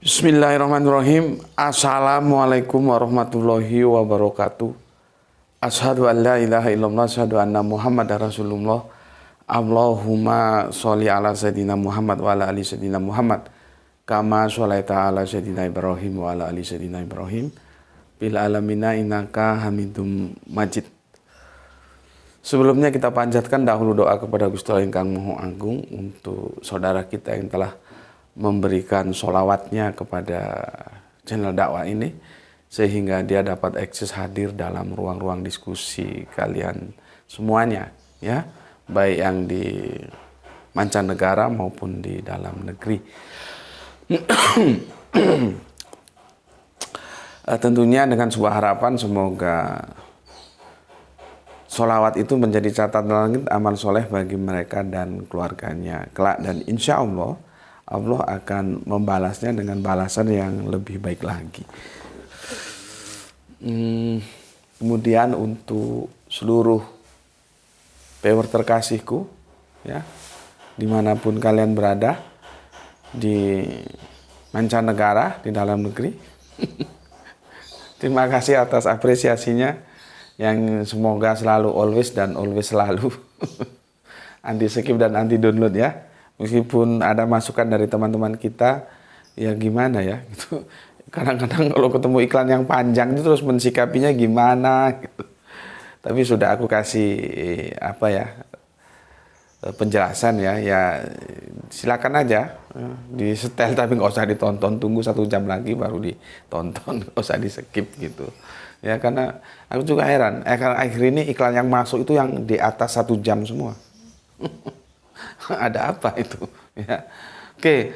Bismillahirrahmanirrahim. Assalamualaikum warahmatullahi wabarakatuh. Asyhadu an la ilaha illallah, asyhadu anna Muhammadar Rasulullah. Allahumma sholli ala sayyidina Muhammad wa ala ali sayyidina Muhammad. Kama sholaita ala sayyidina Ibrahim wa ala ali sayyidina Ibrahim. Bil alamina innaka Hamidum Majid. Sebelumnya kita panjatkan dahulu doa kepada Gusti Allah ingkang Maha Agung untuk saudara kita yang telah memberikan sholawatnya kepada channel dakwah ini sehingga dia dapat akses hadir dalam ruang-ruang diskusi kalian semuanya, ya, baik yang di mancanegara maupun di dalam negeri. Tentunya dengan sebuah harapan semoga sholawat itu menjadi catatan langit amal soleh bagi mereka dan keluarganya kelak, dan insya Allah akan membalasnya dengan balasan yang lebih baik lagi. Kemudian untuk seluruh viewer terkasihku, ya, dimanapun kalian berada, di mancanegara, di dalam negeri, terima kasih atas apresiasinya yang semoga selalu always dan always selalu anti skip dan anti download, ya. Meskipun ada masukan dari teman-teman kita, ya gimana ya gitu. Kadang-kadang kalau ketemu iklan yang panjang itu terus mensikapinya gimana gitu. Tapi sudah aku kasih penjelasan, ya silakan aja di setel, tapi nggak usah ditonton, tunggu 1 jam lagi baru ditonton, nggak usah di skip gitu. Ya karena aku juga heran, karena akhir ini iklan yang masuk itu yang di atas 1 jam semua. Ada apa itu, ya. Oke.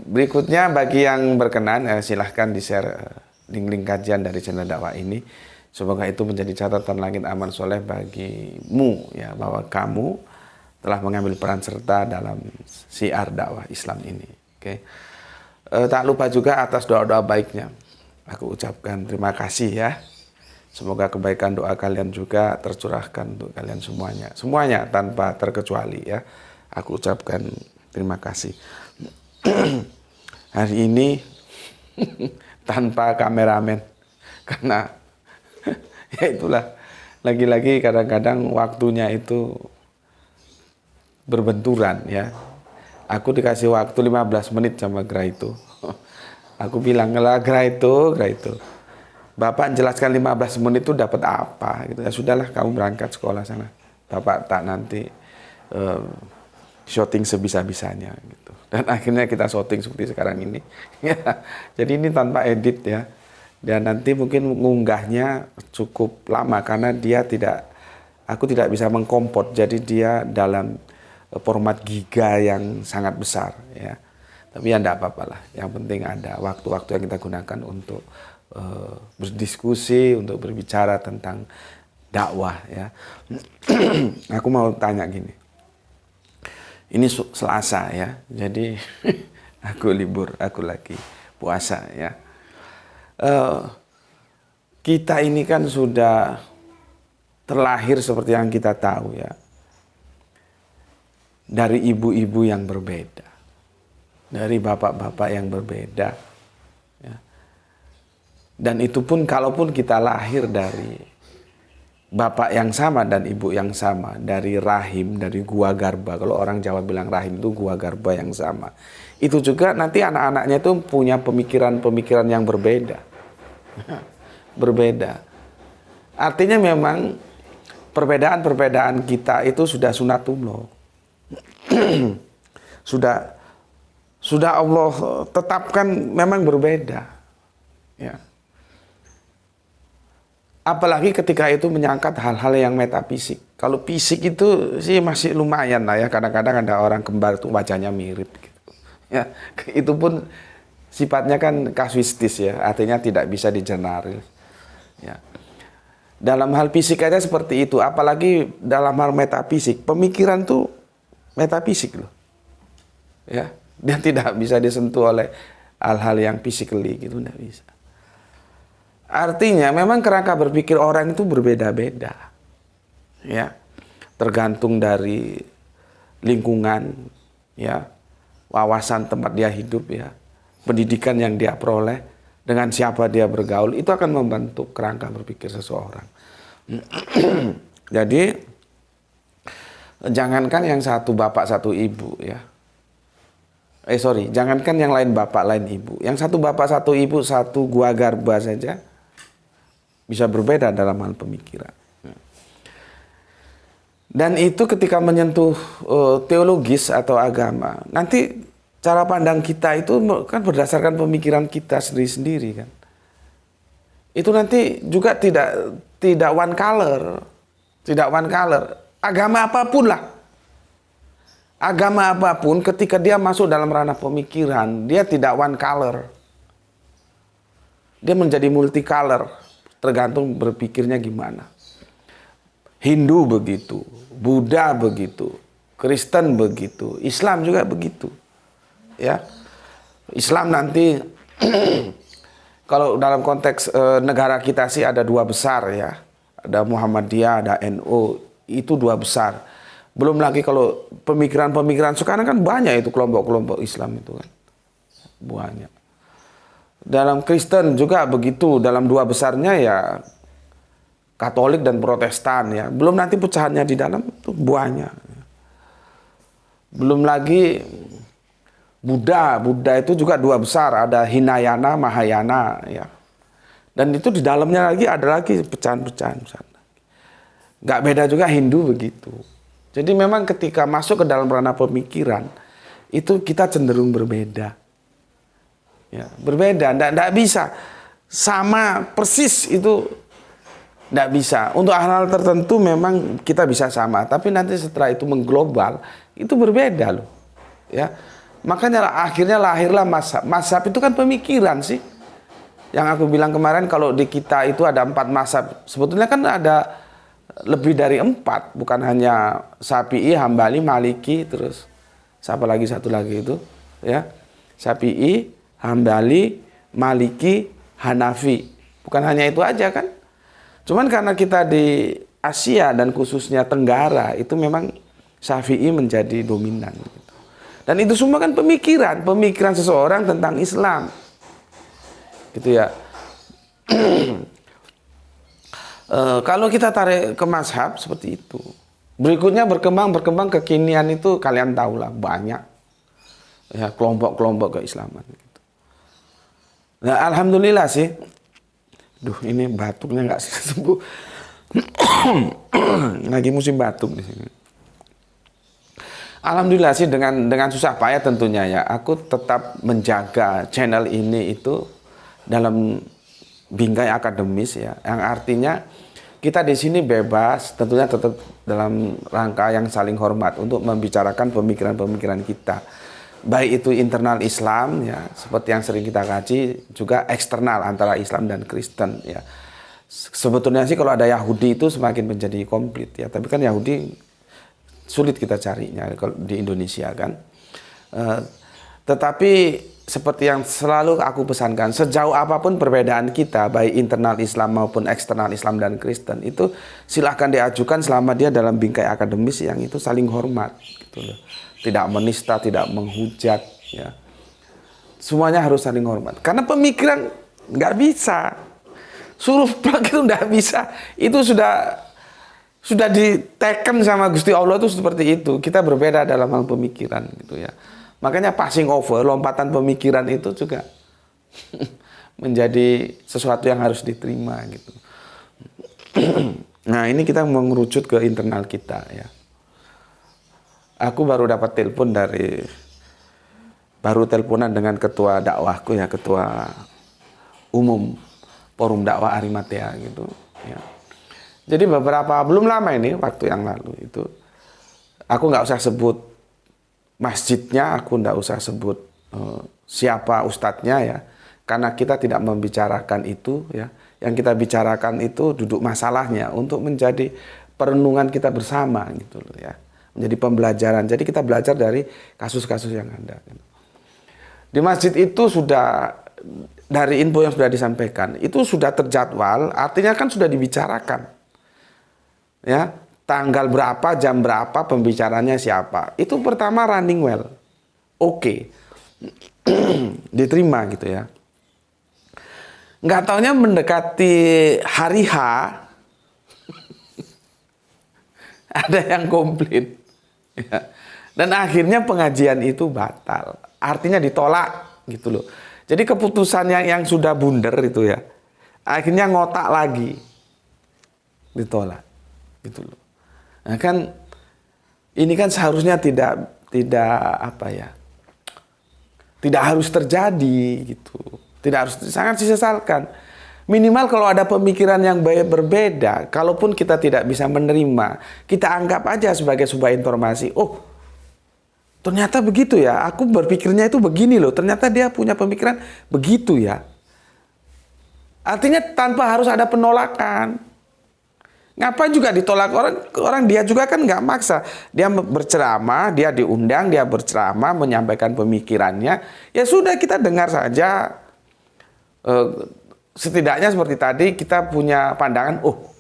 Berikutnya bagi yang berkenan silahkan di-share link-link kajian dari channel dakwah ini. Semoga itu menjadi catatan langit amal soleh bagimu, ya, bahwa kamu telah mengambil peran serta dalam syiar dakwah Islam ini. Oke. Tak lupa juga atas doa-doa baiknya aku ucapkan terima kasih, ya. Semoga kebaikan doa kalian juga tercurahkan untuk kalian semuanya tanpa terkecuali, ya. Aku ucapkan terima kasih. Hari ini tanpa kameramen karena ya itulah, lagi-lagi kadang-kadang waktunya itu berbenturan, ya. Aku dikasih waktu 15 menit sama Graito. Aku bilang, "Lah Graito. Bapak jelaskan 15 menit itu dapat apa?" Gitu. Ya sudahlah, kamu berangkat sekolah sana. Bapak tak nanti syuting sebisa-bisanya gitu. Dan akhirnya kita syuting seperti sekarang ini. Jadi ini tanpa edit, ya. Dan nanti mungkin mengunggahnya cukup lama karena aku tidak bisa mengkompot. Jadi dia dalam format giga yang sangat besar, ya. Tapi ya enggak apa-apa lah. Yang penting ada waktu-waktu yang kita gunakan untuk berdiskusi, untuk berbicara tentang dakwah, ya. Aku mau tanya gini. Ini Selasa, ya. Jadi aku libur, aku lagi puasa, ya. Kita ini kan sudah terlahir seperti yang kita tahu, ya, dari ibu-ibu yang berbeda, dari bapak-bapak yang berbeda, ya. Dan itu pun kalaupun kita lahir dari bapak yang sama dan ibu yang sama, dari rahim, dari gua garba. Kalau orang Jawa bilang rahim itu gua garba yang sama. Itu juga nanti anak-anaknya itu punya pemikiran-pemikiran yang berbeda. Berbeda. Artinya memang perbedaan-perbedaan kita itu sudah sunatullah. Sudah Allah tetapkan memang berbeda, ya. Apalagi ketika itu menyangkut hal-hal yang metafisik. Kalau fisik itu sih masih lumayan lah, ya. Kadang-kadang ada orang kembar itu wajahnya mirip gitu. Ya, itu pun sifatnya kan kasuistis, ya. Artinya tidak bisa digeneral, ya. Dalam hal fisik aja seperti itu, apalagi dalam hal metafisik. Pemikiran tuh metafisik loh. Ya, dia tidak bisa disentuh oleh hal-hal yang physically gitu, tidak bisa. Artinya memang kerangka berpikir orang itu berbeda-beda, ya, tergantung dari lingkungan, ya, wawasan tempat dia hidup, ya, pendidikan yang dia peroleh, dengan siapa dia bergaul, itu akan membentuk kerangka berpikir seseorang. Jadi jangankan yang satu bapak satu ibu ya. Jangankan yang lain bapak lain ibu. Yang satu bapak satu ibu satu gua garba saja bisa berbeda dalam hal pemikiran. Dan itu ketika menyentuh teologis atau agama, nanti cara pandang kita itu kan berdasarkan pemikiran kita sendiri-sendiri kan. Itu nanti juga tidak one color, tidak one color. Agama apapun lah. Agama apapun ketika dia masuk dalam ranah pemikiran, dia tidak one color. Dia menjadi multicolor, tergantung berpikirnya gimana. Hindu begitu, Buddha begitu, Kristen begitu, Islam juga begitu. Ya. Islam nanti kalau dalam konteks negara kita sih ada dua besar ya. Ada Muhammadiyah, ada NU, itu dua besar. Belum lagi kalau pemikiran-pemikiran sekarang kan banyak itu kelompok-kelompok Islam itu kan. Banyak. Dalam Kristen juga begitu, dalam dua besarnya ya Katolik dan Protestan ya. Belum nanti pecahannya di dalam itu banyak. Belum lagi Buddha itu juga dua besar, ada Hinayana, Mahayana ya. Dan itu di dalamnya lagi ada lagi pecahan-pecahan. Nggak beda juga Hindu begitu. Jadi memang ketika masuk ke dalam ranah pemikiran itu kita cenderung berbeda. Ya, berbeda, nggak bisa sama persis itu. Nggak bisa. Untuk hal-hal tertentu memang kita bisa sama, tapi nanti setelah itu mengglobal itu berbeda loh. Ya, makanya akhirnya lahirlah mazhab. Mazhab itu kan pemikiran sih. Yang aku bilang kemarin kalau di kita itu ada 4 mazhab, sebetulnya kan ada lebih dari 4, bukan hanya Syafi'i, Hambali, Maliki, terus siapa lagi satu lagi itu, ya Syafi'i, Hambali, Maliki, Hanafi. Bukan hanya itu aja kan? Cuman karena kita di Asia dan khususnya Tenggara itu memang Syafi'i menjadi dominan. Gitu. Dan itu semua kan pemikiran seseorang tentang Islam. Gitu ya. Kalau kita tarik ke mazhab seperti itu. Berikutnya berkembang kekinian itu kalian tahulah banyak. Ya, kelompok-kelompok keislaman. Gitu. Nah, alhamdulillah sih. Duh, ini batuknya nggak sembuh. Lagi musim batuk di sini. Alhamdulillah sih dengan susah payah tentunya ya. Aku tetap menjaga channel ini itu dalam bingkai akademis ya. Yang artinya kita di sini bebas, tentunya tetap dalam rangka yang saling hormat untuk membicarakan pemikiran-pemikiran kita. Baik itu internal Islam ya, seperti yang sering kita kaji, juga eksternal antara Islam dan Kristen ya. Sebetulnya sih kalau ada Yahudi itu semakin menjadi komplit ya, tapi kan Yahudi sulit kita carinya kalau di Indonesia kan. Tetapi seperti yang selalu aku pesankan, sejauh apapun perbedaan kita, baik internal Islam maupun eksternal Islam dan Kristen, itu silahkan diajukan selama dia dalam bingkai akademis yang itu saling hormat gitu loh. Tidak menista, tidak menghujat ya. Semuanya harus saling hormat. Karena pemikiran nggak bisa. Suruh plak itu nggak bisa. Itu sudah diteken sama Gusti Allah itu seperti itu. Kita berbeda dalam hal pemikiran gitu ya. Makanya passing over, lompatan pemikiran itu juga menjadi sesuatu yang harus diterima gitu. Nah, ini kita mengerucut ke internal kita ya. Aku baru dapat teleponan dengan ketua dakwahku ya, ketua umum Forum Dakwah Arimatea gitu ya. Jadi belum lama ini, waktu yang lalu itu, aku nggak usah sebut masjidnya, aku nggak usah sebut siapa ustadznya ya, karena kita tidak membicarakan itu ya. Yang kita bicarakan itu duduk masalahnya untuk menjadi perenungan kita bersama gitu loh ya. Menjadi pembelajaran. Jadi kita belajar dari kasus-kasus yang ada. Di masjid itu sudah, dari info yang sudah disampaikan, itu sudah terjadwal, artinya kan sudah dibicarakan. Ya, tanggal berapa, jam berapa, pembicaranya siapa. Itu pertama running well. Oke. diterima gitu ya. Nggak taunya mendekati hari H, ada yang komplain. Ya. Dan akhirnya pengajian itu batal. Artinya ditolak gitu loh. Jadi keputusannya yang sudah bundar itu ya, akhirnya ngotak lagi. Ditolak. Gitu loh. Nah kan, ini kan seharusnya tidak apa ya, tidak harus terjadi gitu. Tidak harus, sangat disesalkan. Minimal kalau ada pemikiran yang berbeda, kalaupun kita tidak bisa menerima, kita anggap aja sebagai sebuah informasi. Oh, ternyata begitu ya. Aku berpikirnya itu begini loh. Ternyata dia punya pemikiran begitu ya. Artinya tanpa harus ada penolakan. Ngapain juga ditolak orang dia juga kan nggak maksa. Dia berceramah, dia diundang, dia berceramah, menyampaikan pemikirannya. Ya sudah kita dengar saja. Setidaknya seperti tadi kita punya pandangan, oh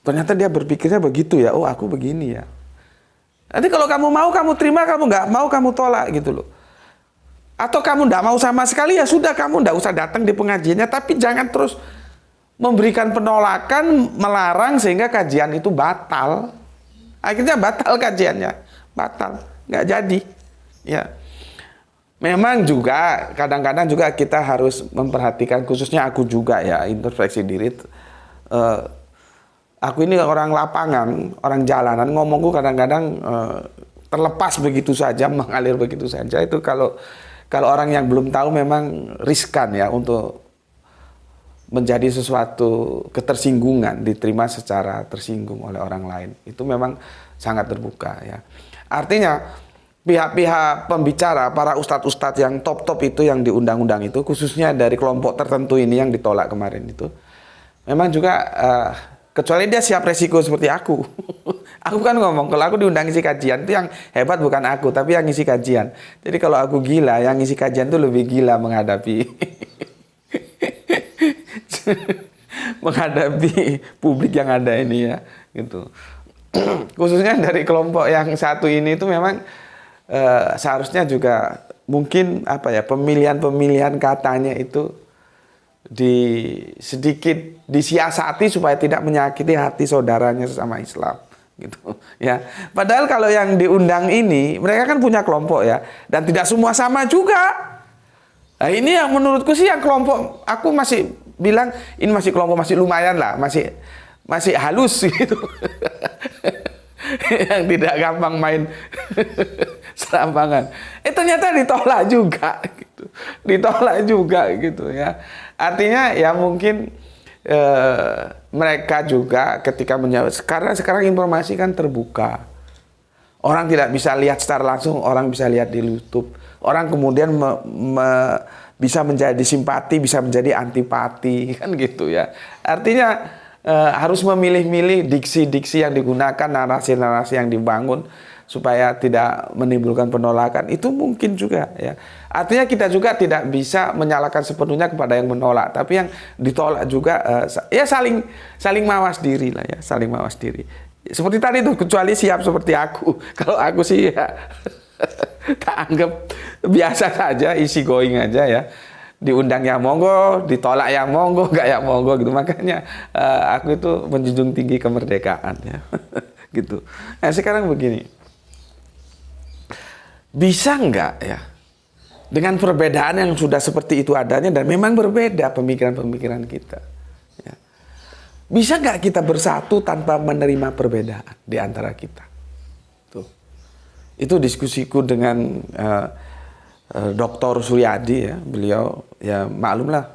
ternyata dia berpikirnya begitu ya, oh aku begini ya. Nanti kalau kamu mau kamu terima, kamu nggak mau kamu tolak gitu loh. Atau kamu nggak mau sama sekali ya sudah kamu nggak usah datang di pengajiannya, tapi jangan terus memberikan penolakan, melarang sehingga kajian itu batal. Akhirnya batal kajiannya, batal, nggak jadi. Ya. Memang juga kadang-kadang juga kita harus memperhatikan, khususnya aku juga ya, introspeksi diri. Aku ini orang lapangan, orang jalanan, ngomongku kadang-kadang terlepas begitu saja, mengalir begitu saja. Itu kalau orang yang belum tahu memang riskan ya untuk menjadi sesuatu ketersinggungan, diterima secara tersinggung oleh orang lain. Itu memang sangat terbuka ya. Artinya pihak-pihak pembicara, para ustadz-ustadz yang top-top itu yang diundang-undang itu, khususnya dari kelompok tertentu ini yang ditolak kemarin itu, memang juga kecuali dia siap resiko seperti aku. Aku kan ngomong, kalau aku diundang ngisi kajian itu yang hebat bukan aku, tapi yang ngisi kajian. Jadi kalau aku gila, yang ngisi kajian itu lebih gila menghadapi menghadapi publik yang ada ini ya, gitu. Khususnya dari kelompok yang satu ini itu memang seharusnya juga mungkin apa ya, pemilihan katanya itu sedikit disiasati supaya tidak menyakiti hati saudaranya sesama Islam gitu ya. Padahal kalau yang diundang ini mereka kan punya kelompok ya, dan tidak semua sama juga. Nah, ini yang menurutku sih yang kelompok, aku masih bilang ini masih kelompok masih lumayan lah, masih halus gitu. Yang tidak gampang main serampangan. Ternyata ditolak juga gitu. Ditolak juga gitu ya. Artinya ya mungkin mereka juga ketika menjawab, karena sekarang informasi kan terbuka. Orang tidak bisa lihat secara langsung, orang bisa lihat di YouTube. Orang kemudian bisa menjadi simpati, bisa menjadi antipati kan gitu ya. Artinya harus memilih-milih diksi-diksi yang digunakan, narasi-narasi yang dibangun supaya tidak menimbulkan penolakan. Itu mungkin juga ya. Artinya kita juga tidak bisa menyalahkan sepenuhnya kepada yang menolak, tapi yang ditolak juga ya saling mawas diri lah ya, saling mawas diri. Seperti tadi tuh, kecuali siap seperti aku. Kalau aku sih ya tak anggap biasa saja, easy going aja ya. Diundang yang monggo, ditolak yang monggo, nggak yang monggo gitu. Makanya aku itu menjunjung tinggi kemerdekaan ya. Gitu. Nah sekarang begini, bisa nggak ya dengan perbedaan yang sudah seperti itu adanya dan memang berbeda pemikiran-pemikiran kita, ya. Bisa nggak kita bersatu tanpa menerima perbedaan di antara kita? Tuh. Itu diskusiku dengan Dr. Suryadi ya, beliau ya maklumlah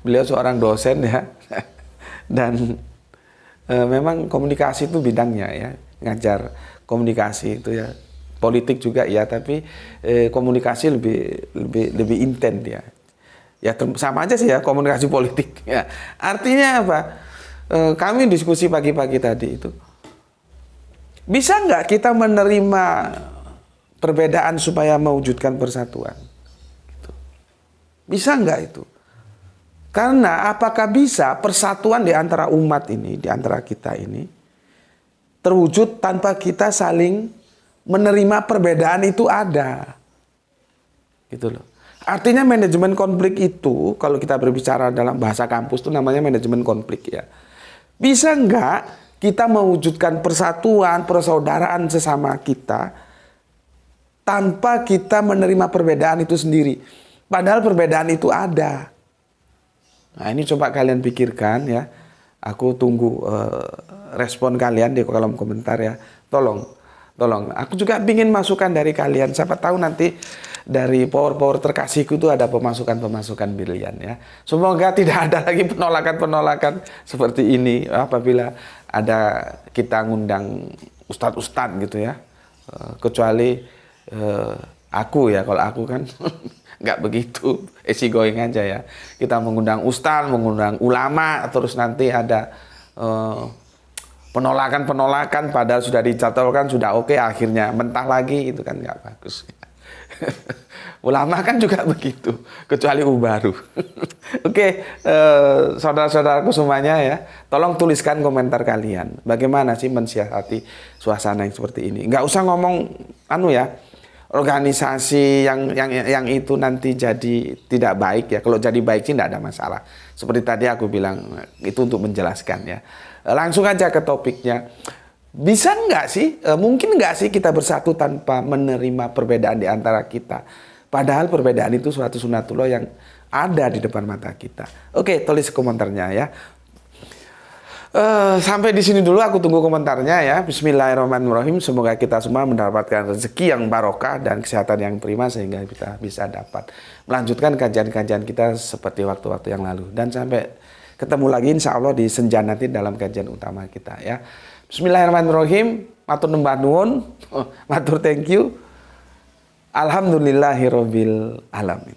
beliau seorang dosen ya, dan memang komunikasi itu bidangnya ya, ngajar komunikasi itu ya, politik juga ya, tapi komunikasi lebih intens ya. Ya sama aja sih ya, komunikasi politik ya. Artinya apa? Kami diskusi pagi-pagi tadi itu, bisa nggak kita menerima perbedaan supaya mewujudkan persatuan? Bisa nggak itu? Karena apakah bisa persatuan di antara umat ini, di antara kita ini, terwujud tanpa kita saling menerima perbedaan itu ada? Gitu loh. Artinya manajemen konflik itu, kalau kita berbicara dalam bahasa kampus itu namanya manajemen konflik ya. Bisa nggak kita mewujudkan persatuan, persaudaraan sesama kita tanpa kita menerima perbedaan itu sendiri. Padahal perbedaan itu ada. Nah ini coba kalian pikirkan ya. Aku tunggu respon kalian di kolom komentar ya. Tolong. Aku juga ingin masukan dari kalian. Siapa tahu nanti dari power-power terkasihku itu ada pemasukan-pemasukan brilian ya. Semoga tidak ada lagi penolakan-penolakan seperti ini apabila ada kita ngundang ustadz-ustadz gitu ya. Kecuali aku ya, kalau aku kan nggak begitu, easy going aja ya. Kita mengundang ustadz, mengundang ulama, terus nanti ada penolakan-penolakan padahal sudah dicatolkan, sudah oke, akhirnya mentah lagi, itu kan nggak bagus. Ulama kan juga begitu, kecuali baru. Oke, saudara-saudaraku semuanya ya, tolong tuliskan komentar kalian. Bagaimana sih mensiasati suasana yang seperti ini? Nggak usah ngomong organisasi yang itu nanti jadi tidak baik ya. Kalau jadi baik sih tidak ada masalah. Seperti tadi aku bilang, itu untuk menjelaskan ya. Langsung aja ke topiknya. Bisa nggak sih, mungkin nggak sih kita bersatu tanpa menerima perbedaan di antara kita? Padahal perbedaan itu suatu sunatullah yang ada di depan mata kita. Oke, tulis komentarnya ya. Sampai di sini dulu, aku tunggu komentarnya ya. Bismillahirrahmanirrahim. Semoga kita semua mendapatkan rezeki yang barokah dan kesehatan yang prima sehingga kita bisa dapat melanjutkan kajian-kajian kita seperti waktu-waktu yang lalu. Dan sampai ketemu lagi insya Allah di senja nanti dalam kajian utama kita ya. Bismillahirrahmanirrahim. Matur nembah nuwun. Matur thank you. Alhamdulillahirabbil alamin.